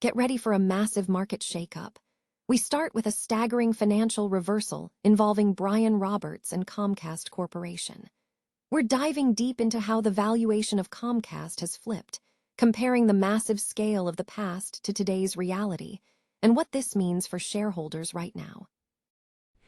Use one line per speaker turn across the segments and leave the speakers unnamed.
Get ready for a massive market shakeup. We start with a staggering financial reversal involving Brian Roberts and Comcast Corporation. We're diving deep into how the valuation of Comcast has flipped, comparing the massive scale of the past to today's reality, and what this means for shareholders right now.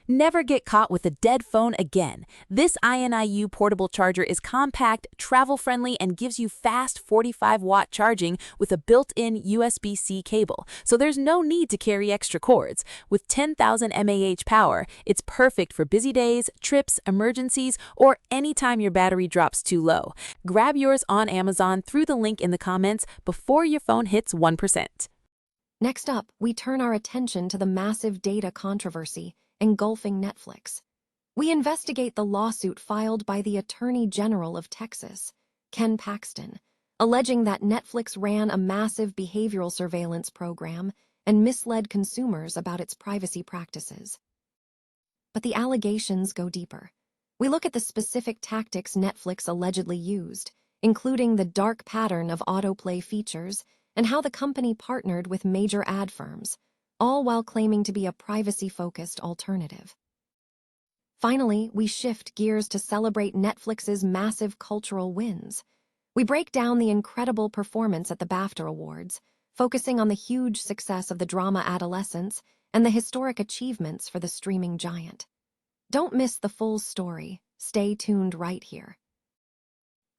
Never get caught with a dead phone again. This INIU portable charger is compact, travel-friendly, and gives you fast 45-watt charging with a built-in USB-C cable, so there's no need to carry extra cords. With 10,000 mAh power, it's perfect for busy days, trips, emergencies, or anytime your battery drops too low. Grab yours on Amazon through the link in the comments before your phone hits 1%.
Next up, we turn our attention to the massive data controversy engulfing Netflix. We investigate the lawsuit filed by the Attorney General of Texas, Ken Paxton, alleging that Netflix ran a massive behavioral surveillance program and misled consumers about its privacy practices. But the allegations go deeper. We look at the specific tactics Netflix allegedly used, including the dark pattern of autoplay features and how the company partnered with major ad firms, all while claiming to be a privacy-focused alternative. Finally, we shift gears to celebrate Netflix's massive cultural wins. We break down the incredible performance at the BAFTA Awards, focusing on the huge success of the drama Adolescence and the historic achievements for the streaming giant. Don't miss the full story. Stay tuned right here.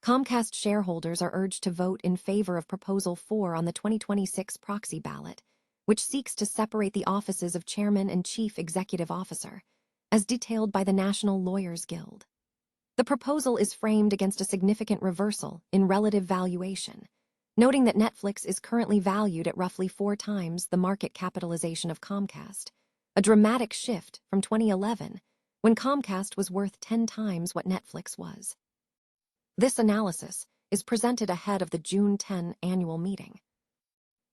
Comcast shareholders are urged to vote in favor of Proposal 4 on the 2026 proxy ballot, which seeks to separate the offices of Chairman and Chief Executive Officer, as detailed by the National Lawyers Guild. The proposal is framed against a significant reversal in relative valuation, noting that Netflix is currently valued at roughly 4 times the market capitalization of Comcast, a dramatic shift from 2011, when Comcast was worth 10 times what Netflix was. This analysis is presented ahead of the June 10 annual meeting.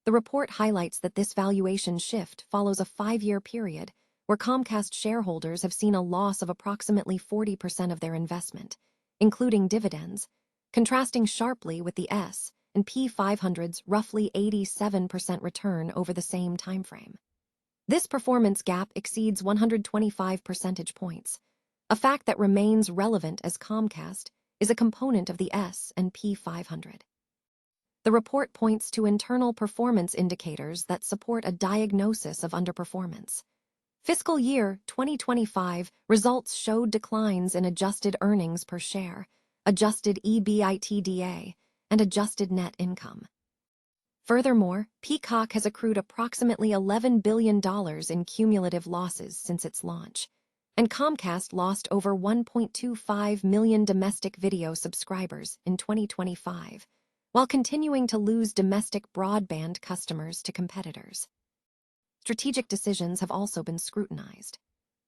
The report highlights that this valuation shift follows a 5-year period where Comcast shareholders have seen a loss of approximately 40% of their investment, including dividends, contrasting sharply with the S&P 500's roughly 87% return over the same timeframe. This performance gap exceeds 125 percentage points, a fact that remains relevant as Comcast is a component of the S&P 500. The report points to internal performance indicators that support a diagnosis of underperformance. Fiscal year 2025 results showed declines in adjusted earnings per share, adjusted EBITDA, and adjusted net income. Furthermore, Peacock has accrued approximately $11 billion in cumulative losses since its launch, and Comcast lost over 1.25 million domestic video subscribers in 2025, while continuing to lose domestic broadband customers to competitors. Strategic decisions have also been scrutinized.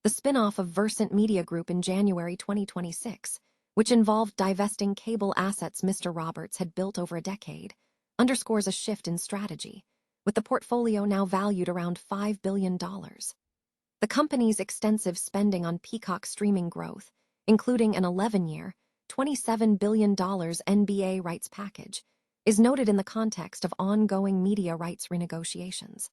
The spinoff of Versant Media Group in January 2026, which involved divesting cable assets Mr. Roberts had built over a decade, underscores a shift in strategy, with the portfolio now valued around $5 billion. The company's extensive spending on Peacock streaming growth, including an 11-year, $27 billion NBA rights package, is noted in the context of ongoing media rights renegotiations.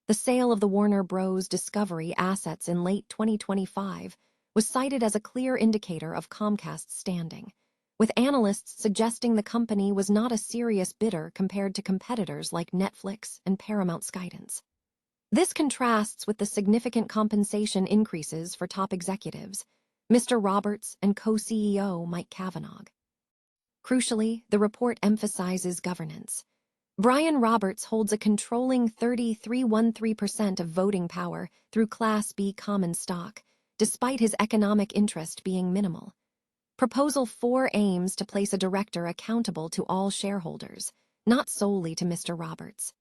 The sale of the Warner Bros. Discovery assets in late 2025 was cited as a clear indicator of Comcast's standing, with analysts suggesting the company was not a serious bidder compared to competitors like Netflix and Paramount Skydance. This contrasts with the significant compensation increases for top executives, Mr. Roberts and co-CEO Mike Cavanaugh. Crucially, the report emphasizes governance. Brian Roberts holds a controlling 33.13% of voting power through Class B common stock, despite his economic interest being minimal. Proposal 4 aims to place a director accountable to all shareholders, not solely to Mr. Roberts.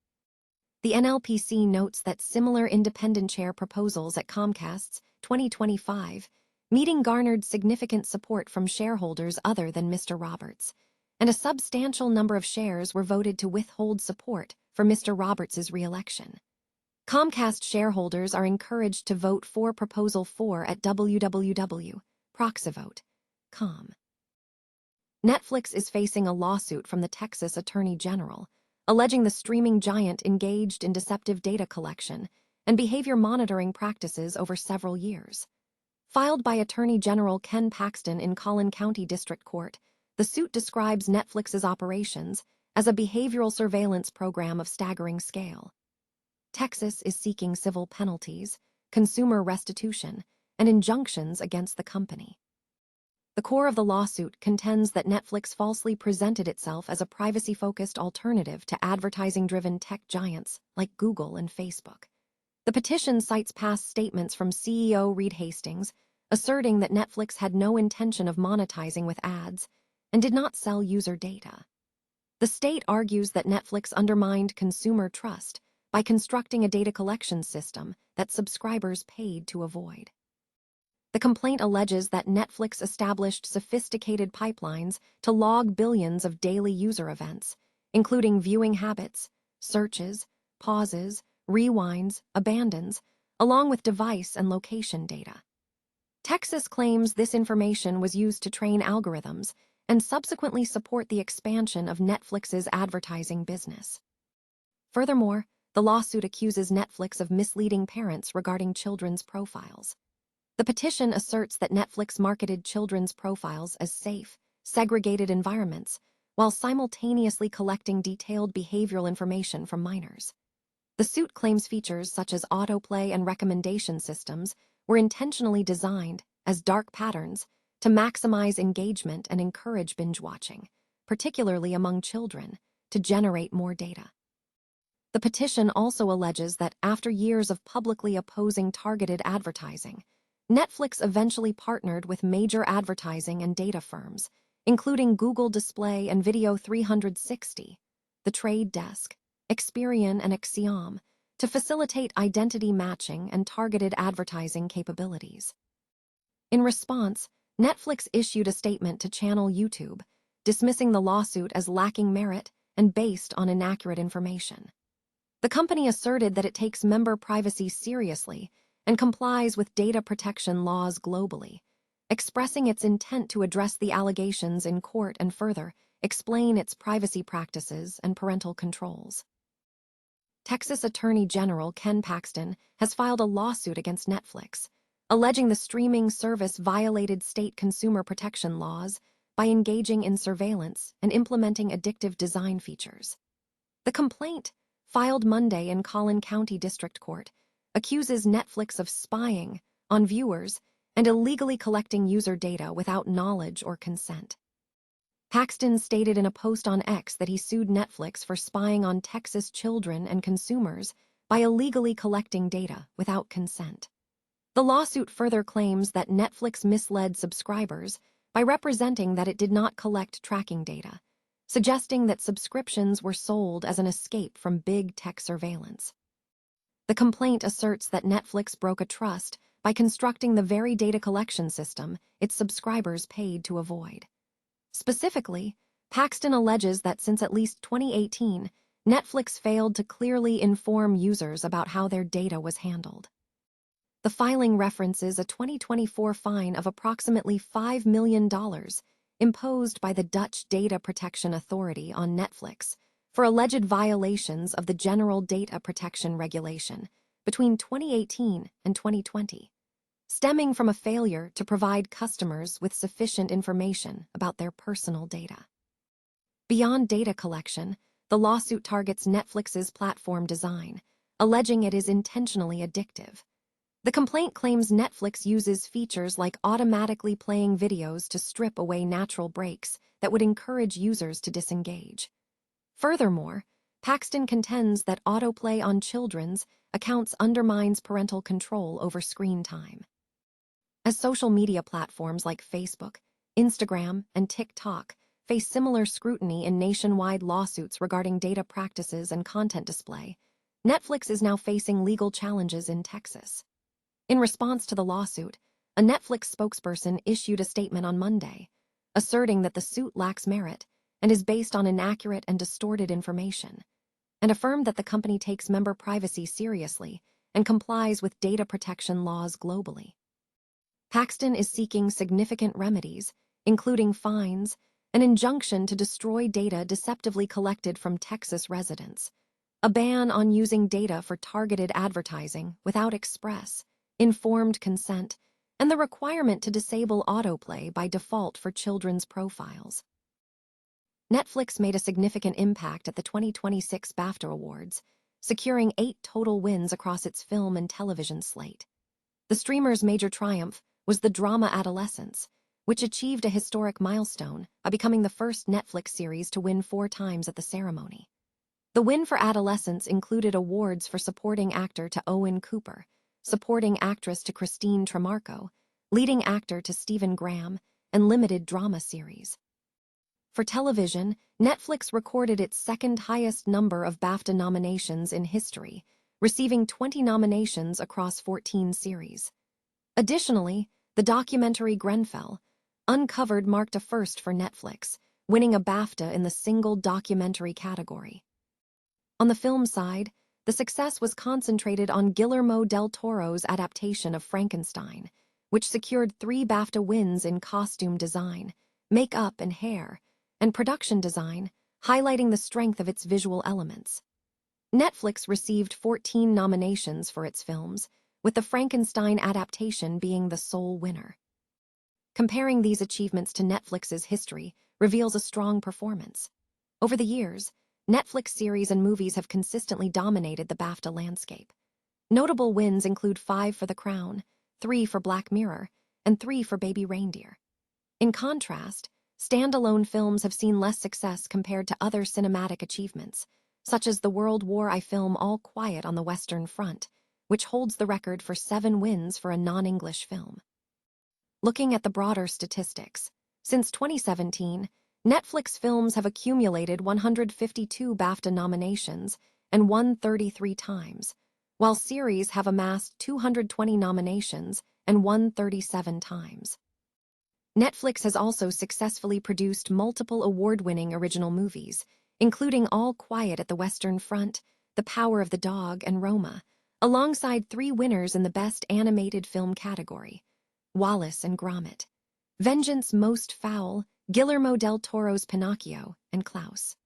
The NLPC notes that similar independent chair proposals at Comcast's 2025 meeting garnered significant support from shareholders other than Mr. Roberts, and a substantial number of shares were voted to withhold support for Mr. Roberts' re-election. Comcast shareholders are encouraged to vote for Proposal 4 at www.proxyvote.com. Netflix is facing a lawsuit from the Texas Attorney General, alleging the streaming giant engaged in deceptive data collection and behavior monitoring practices over several years. Filed by Attorney General Ken Paxton in Collin County District Court, the suit describes Netflix's operations as a behavioral surveillance program of staggering scale. Texas is seeking civil penalties, consumer restitution, and injunctions against the company. The core of the lawsuit contends that Netflix falsely presented itself as a privacy-focused alternative to advertising-driven tech giants like Google and Facebook. The petition cites past statements from CEO Reed Hastings, asserting that Netflix had no intention of monetizing with ads and did not sell user data. The state argues that Netflix undermined consumer trust by constructing a data collection system that subscribers paid to avoid. The complaint alleges that Netflix established sophisticated pipelines to log billions of daily user events, including viewing habits, searches, pauses, rewinds, abandons, along with device and location data. Texas claims this information was used to train algorithms and subsequently support the expansion of Netflix's advertising business. Furthermore, the lawsuit accuses Netflix of misleading parents regarding children's profiles. The petition asserts that Netflix marketed children's profiles as safe, segregated environments, while simultaneously collecting detailed behavioral information from minors. The suit claims features such as autoplay and recommendation systems were intentionally designed as dark patterns to maximize engagement and encourage binge-watching, particularly among children, to generate more data. The petition also alleges that after years of publicly opposing targeted advertising, Netflix eventually partnered with major advertising and data firms, including Google Display and Video 360, The Trade Desk, Experian, and Axiom, to facilitate identity matching and targeted advertising capabilities. In response, Netflix issued a statement to channel YouTube, dismissing the lawsuit as lacking merit and based on inaccurate information. The company asserted that it takes member privacy seriously and complies with data protection laws globally, expressing its intent to address the allegations in court and further explain its privacy practices and parental controls. Texas Attorney General Ken Paxton has filed a lawsuit against Netflix, alleging the streaming service violated state consumer protection laws by engaging in surveillance and implementing addictive design features. The complaint, filed Monday in Collin County District Court, accuses Netflix of spying on viewers and illegally collecting user data without knowledge or consent. Paxton stated in a post on X that he sued Netflix for spying on Texas children and consumers by illegally collecting data without consent. The lawsuit further claims that Netflix misled subscribers by representing that it did not collect tracking data, suggesting that subscriptions were sold as an escape from big tech surveillance. The complaint asserts that Netflix broke a trust by constructing the very data collection system its subscribers paid to avoid. Specifically, Paxton alleges that since at least 2018, Netflix failed to clearly inform users about how their data was handled. The filing references a 2024 fine of approximately $5 million imposed by the Dutch Data Protection Authority on Netflix for alleged violations of the General Data Protection Regulation between 2018 and 2020, stemming from a failure to provide customers with sufficient information about their personal data. Beyond data collection, the lawsuit targets Netflix's platform design, alleging it is intentionally addictive. The complaint claims Netflix uses features like automatically playing videos to strip away natural breaks that would encourage users to disengage. Furthermore, Paxton contends that autoplay on children's accounts undermines parental control over screen time. As social media platforms like Facebook, Instagram, and TikTok face similar scrutiny in nationwide lawsuits regarding data practices and content display, Netflix is now facing legal challenges in Texas. In response to the lawsuit, a Netflix spokesperson issued a statement on Monday, asserting that the suit lacks merit and is based on inaccurate and distorted information, and affirmed that the company takes member privacy seriously and complies with data protection laws globally. Paxton is seeking significant remedies, including fines, an injunction to destroy data deceptively collected from Texas residents, a ban on using data for targeted advertising without express, informed consent, and the requirement to disable autoplay by default for children's profiles. Netflix made a significant impact at the 2026 BAFTA Awards, securing 8 total wins across its film and television slate. The streamer's major triumph was the drama Adolescence, which achieved a historic milestone by becoming the first Netflix series to win 4 times at the ceremony. The win for Adolescence included awards for supporting actor to Owen Cooper, supporting actress to Christine Tremarco, leading actor to Stephen Graham, and limited drama series. For television, Netflix recorded its second highest number of BAFTA nominations in history, receiving 20 nominations across 14 series. Additionally, the documentary Grenfell Uncovered marked a first for Netflix, winning a BAFTA in the single documentary category. On the film side, the success was concentrated on Guillermo del Toro's adaptation of Frankenstein, which secured 3 BAFTA wins in costume design, makeup and hair, and production design, highlighting the strength of its visual elements. Netflix received 14 nominations for its films, with the Frankenstein adaptation being the sole winner. Comparing these achievements to Netflix's history reveals a strong performance. Over the years, Netflix series and movies have consistently dominated the BAFTA landscape. Notable wins include 5 for The Crown, 3 for Black Mirror, and 3 for Baby Reindeer. In contrast, standalone films have seen less success compared to other cinematic achievements, such as the World War I film All Quiet on the Western Front, which holds the record for 7 wins for a non-English film. Looking at the broader statistics, since 2017, Netflix films have accumulated 152 BAFTA nominations and won 33 times, while series have amassed 220 nominations and won 37 times. Netflix has also successfully produced multiple award-winning original movies, including All Quiet at the Western Front, The Power of the Dog, and Roma, alongside 3 winners in the Best Animated Film category: Wallace and Gromit, Vengeance Most Foul, Guillermo del Toro's Pinocchio, and Klaus.